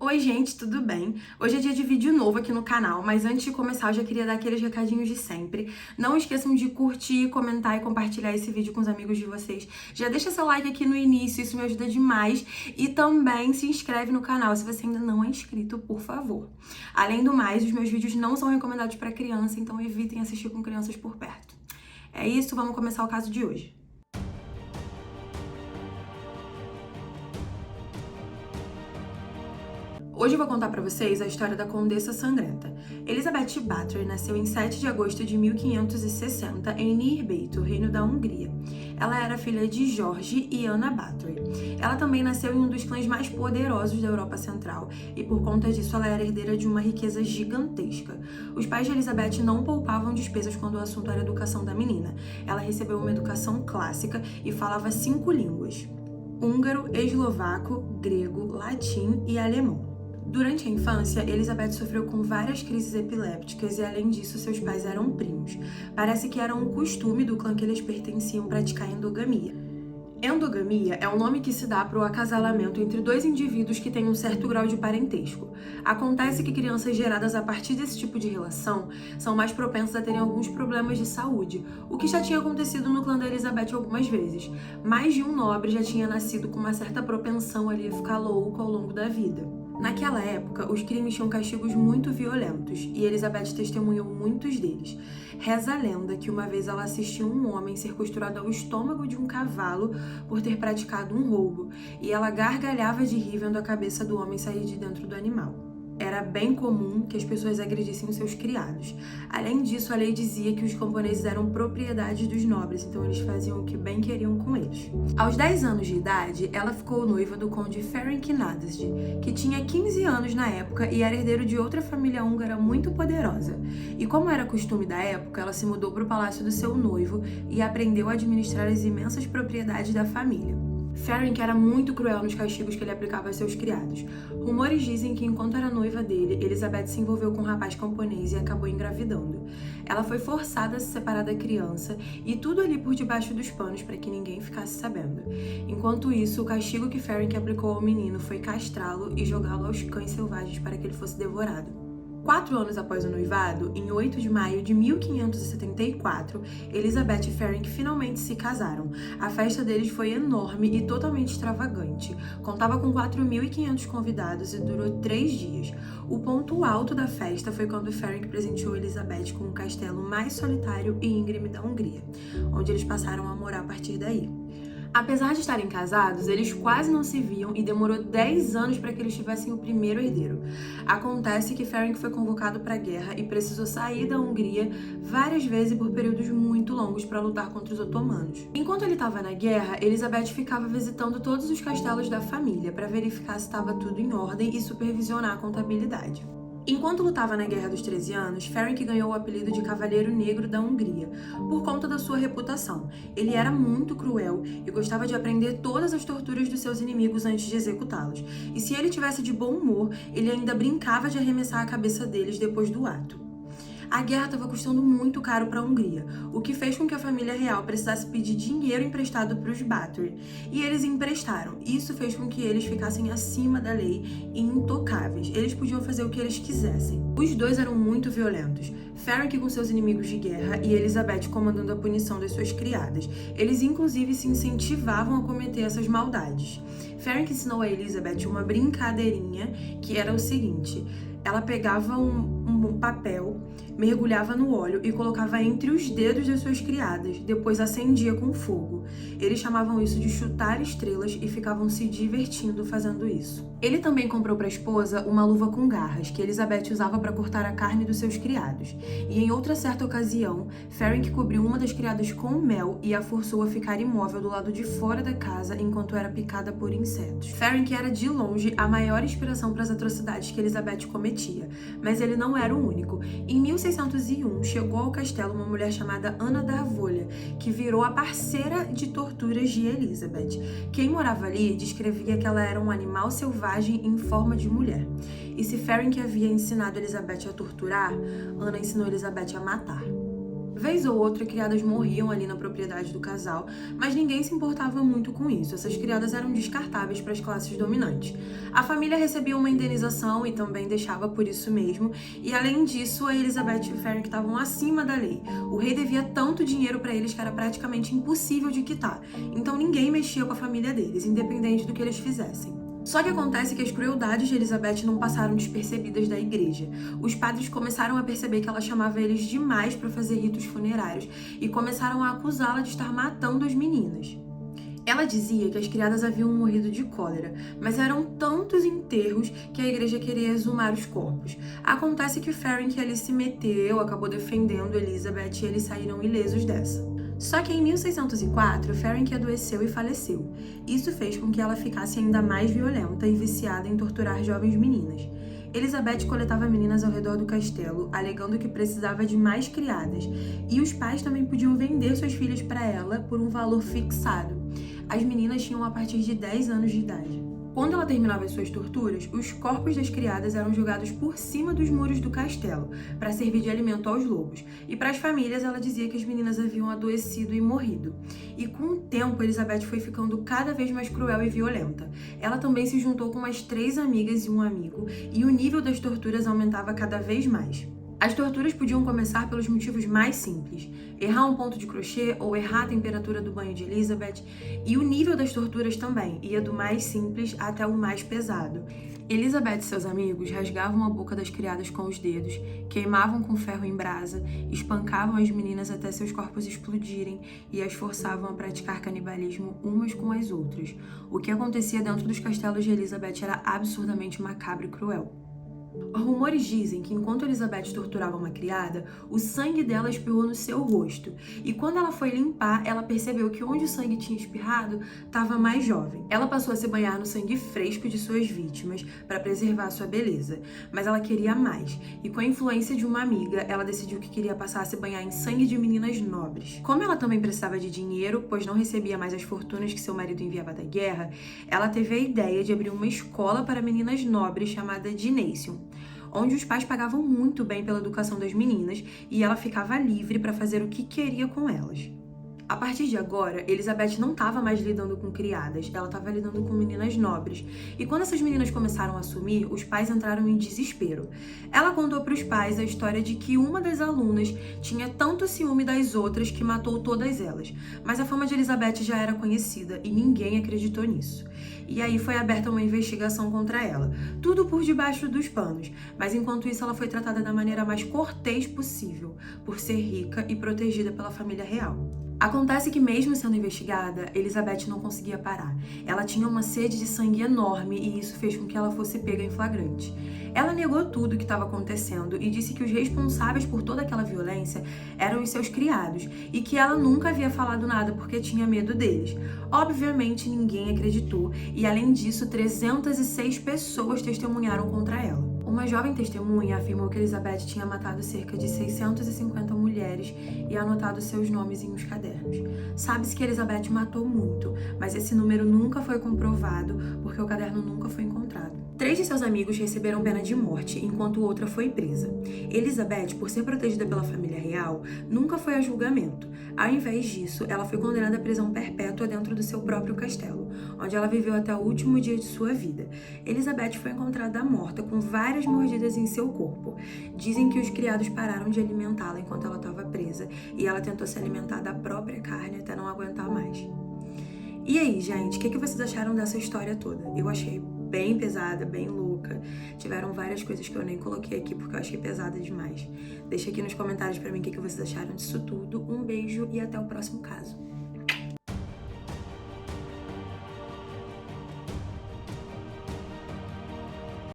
Oi gente, tudo bem? Hoje é dia de vídeo novo aqui no canal, mas antes de começar eu já queria dar aqueles recadinhos de sempre. Não esqueçam de curtir, comentar e compartilhar esse vídeo com os amigos de vocês. Já deixa seu like aqui no início, isso me ajuda demais. E também se inscreve no canal se você ainda não é inscrito, por favor. Além do mais, os meus vídeos não são recomendados para criança, então evitem assistir com crianças por perto. É isso, vamos começar o caso de hoje. Hoje eu vou contar pra vocês a história da Condessa Sangrenta. Elizabeth Bathory nasceu em 7 de agosto de 1560 em Nyírbátor, Reino da Hungria. Ela era filha de Jorge e Anna Bathory. Ela também nasceu em um dos clãs mais poderosos da Europa Central e por conta disso ela era herdeira de uma riqueza gigantesca. Os pais de Elizabeth não poupavam despesas quando o assunto era a educação da menina. Ela recebeu uma educação clássica e falava 5 línguas: húngaro, eslovaco, grego, latim e alemão. Durante a infância, Elizabeth sofreu com várias crises epilépticas e, além disso, seus pais eram primos. Parece que era um costume do clã que eles pertenciam praticar endogamia. Endogamia é o nome que se dá para o acasalamento entre dois indivíduos que têm um certo grau de parentesco. Acontece que crianças geradas a partir desse tipo de relação são mais propensas a terem alguns problemas de saúde, o que já tinha acontecido no clã da Elizabeth algumas vezes. Mais de um nobre já tinha nascido com uma certa propensão ali a ficar louco ao longo da vida. Naquela época, os crimes tinham castigos muito violentos e Elizabeth testemunhou muitos deles. Reza a lenda que uma vez ela assistiu um homem ser costurado ao estômago de um cavalo por ter praticado um roubo, e ela gargalhava de rir vendo a cabeça do homem sair de dentro do animal. Era bem comum que as pessoas agredissem os seus criados. Além disso, a lei dizia que os camponeses eram propriedade dos nobres, então eles faziam o que bem queriam com eles. Aos 10 anos de idade, ela ficou noiva do conde Ferenc Nadasdy, que tinha 15 anos na época e era herdeiro de outra família húngara muito poderosa. E como era costume da época, ela se mudou para o palácio do seu noivo e aprendeu a administrar as imensas propriedades da família. Ferenc era muito cruel nos castigos que ele aplicava aos seus criados. Rumores dizem que, enquanto era noiva dele, Elizabeth se envolveu com um rapaz camponês e acabou engravidando. Ela foi forçada a se separar da criança e tudo ali por debaixo dos panos para que ninguém ficasse sabendo. Enquanto isso, o castigo que Ferenc aplicou ao menino foi castrá-lo e jogá-lo aos cães selvagens para que ele fosse devorado. 4 anos após o noivado, em 8 de maio de 1574, Elizabeth e Ferenc finalmente se casaram. A festa deles foi enorme e totalmente extravagante. Contava com 4.500 convidados e durou 3 dias. O ponto alto da festa foi quando Ferenc presenteou Elizabeth com o castelo mais solitário e íngreme da Hungria, onde eles passaram a morar a partir daí. Apesar de estarem casados, eles quase não se viam e demorou 10 anos para que eles tivessem o primeiro herdeiro. Acontece que Ferenc foi convocado para a guerra e precisou sair da Hungria várias vezes por períodos muito longos para lutar contra os otomanos. Enquanto ele estava na guerra, Elizabeth ficava visitando todos os castelos da família para verificar se estava tudo em ordem e supervisionar a contabilidade. Enquanto lutava na Guerra dos 13 Anos, Ferenc ganhou o apelido de Cavaleiro Negro da Hungria, por conta da sua reputação. Ele era muito cruel e gostava de aprender todas as torturas dos seus inimigos antes de executá-los. E se ele tivesse de bom humor, ele ainda brincava de arremessar a cabeça deles depois do ato. A guerra estava custando muito caro para a Hungria, o que fez com que a família real precisasse pedir dinheiro emprestado para os Bathory. E eles emprestaram. Isso fez com que eles ficassem acima da lei e intocáveis. Eles podiam fazer o que eles quisessem. Os dois eram muito violentos. Ferenc com seus inimigos de guerra e Elizabeth comandando a punição das suas criadas. Eles inclusive se incentivavam a cometer essas maldades. Ferenc ensinou a Elizabeth uma brincadeirinha que era o seguinte: ela pegava um papel, mergulhava no óleo e colocava entre os dedos das suas criadas, depois acendia com fogo. Eles chamavam isso de chutar estrelas e ficavam se divertindo fazendo isso. Ele também comprou para a esposa uma luva com garras, que Elizabeth usava para cortar a carne dos seus criados. E em outra certa ocasião, Ferenc cobriu uma das criadas com mel e a forçou a ficar imóvel do lado de fora da casa enquanto era picada por insetos. Ferenc era de longe a maior inspiração para as atrocidades que Elizabeth cometia, mas ele não era o único. Em 1601, chegou ao castelo uma mulher chamada Anna d'Arvolha, que virou a parceira de torturas de Elizabeth. Quem morava ali descrevia que ela era um animal selvagem em forma de mulher. E se Ferenc havia ensinado Elizabeth a torturar, Anna ensinou Elizabeth a matar. Vez ou outra, criadas morriam ali na propriedade do casal, mas ninguém se importava muito com isso. Essas criadas eram descartáveis para as classes dominantes. A família recebia uma indenização e também deixava por isso mesmo, e além disso, a Elizabeth e o Ferenc estavam acima da lei. O rei devia tanto dinheiro para eles que era praticamente impossível de quitar, então ninguém mexia com a família deles, independente do que eles fizessem. Só que acontece que as crueldades de Elizabeth não passaram despercebidas da igreja. Os padres começaram a perceber que ela chamava eles demais para fazer ritos funerários e começaram a acusá-la de estar matando as meninas. Ela dizia que as criadas haviam morrido de cólera, mas eram tantos enterros que a igreja queria exumar os corpos. Acontece que o Ferenc ali se meteu, acabou defendendo Elizabeth e eles saíram ilesos dessa. Só que em 1604, Ferenc adoeceu e faleceu. Isso fez com que ela ficasse ainda mais violenta e viciada em torturar jovens meninas. Elizabeth coletava meninas ao redor do castelo, alegando que precisava de mais criadas, e os pais também podiam vender suas filhas para ela por um valor fixado. As meninas tinham a partir de 10 anos de idade. Quando ela terminava as suas torturas, os corpos das criadas eram jogados por cima dos muros do castelo, para servir de alimento aos lobos. E para as famílias, ela dizia que as meninas haviam adoecido e morrido. E com o tempo, Elizabeth foi ficando cada vez mais cruel e violenta. Ela também se juntou com umas 3 amigas e um amigo, e o nível das torturas aumentava cada vez mais. As torturas podiam começar pelos motivos mais simples: errar um ponto de crochê ou errar a temperatura do banho de Elizabeth, e o nível das torturas também ia do mais simples até o mais pesado. Elizabeth e seus amigos rasgavam a boca das criadas com os dedos, queimavam com ferro em brasa, espancavam as meninas até seus corpos explodirem e as forçavam a praticar canibalismo umas com as outras. O que acontecia dentro dos castelos de Elizabeth era absurdamente macabro e cruel. Rumores dizem que enquanto Elizabeth torturava uma criada, o sangue dela espirrou no seu rosto, e quando ela foi limpar, ela percebeu que onde o sangue tinha espirrado estava mais jovem. Ela passou a se banhar no sangue fresco de suas vítimas para preservar sua beleza, mas ela queria mais, e com a influência de uma amiga, ela decidiu que queria passar a se banhar em sangue de meninas nobres. Como ela também precisava de dinheiro, pois não recebia mais as fortunas que seu marido enviava da guerra, ela teve a ideia de abrir uma escola para meninas nobres chamada Gymnasium, onde os pais pagavam muito bem pela educação das meninas e ela ficava livre para fazer o que queria com elas. A partir de agora, Elizabeth não estava mais lidando com criadas, ela estava lidando com meninas nobres. E quando essas meninas começaram a sumir, os pais entraram em desespero. Ela contou para os pais a história de que uma das alunas tinha tanto ciúme das outras que matou todas elas. Mas a fama de Elizabeth já era conhecida e ninguém acreditou nisso. E aí foi aberta uma investigação contra ela, tudo por debaixo dos panos, mas enquanto isso ela foi tratada da maneira mais cortês possível, por ser rica e protegida pela família real. Acontece que mesmo sendo investigada, Elizabeth não conseguia parar. Ela tinha uma sede de sangue enorme e isso fez com que ela fosse pega em flagrante. Ela negou tudo o que estava acontecendo e disse que os responsáveis por toda aquela violência eram os seus criados e que ela nunca havia falado nada porque tinha medo deles. Obviamente ninguém acreditou e além disso 306 pessoas testemunharam contra ela. Uma jovem testemunha afirmou que Elizabeth tinha matado cerca de 650 mulheres e anotado seus nomes em uns cadernos. Sabe-se que Elizabeth matou muito, mas esse número nunca foi comprovado porque o caderno nunca foi encontrado. 3 de seus amigos receberam pena de morte, enquanto outra foi presa. Elizabeth, por ser protegida pela família real, nunca foi a julgamento. Ao invés disso, ela foi condenada à prisão perpétua dentro do seu próprio castelo, onde ela viveu até o último dia de sua vida. Elizabeth foi encontrada morta com várias mordidas em seu corpo. Dizem que os criados pararam de alimentá-la enquanto ela estava presa e ela tentou se alimentar da própria carne até não aguentar mais. E aí, gente, o que vocês acharam dessa história toda? Eu achei bem pesada, bem louca. Tiveram várias coisas que eu nem coloquei aqui porque eu achei pesada demais. Deixa aqui nos comentários pra mim o que vocês acharam disso tudo. Um beijo e até o próximo caso.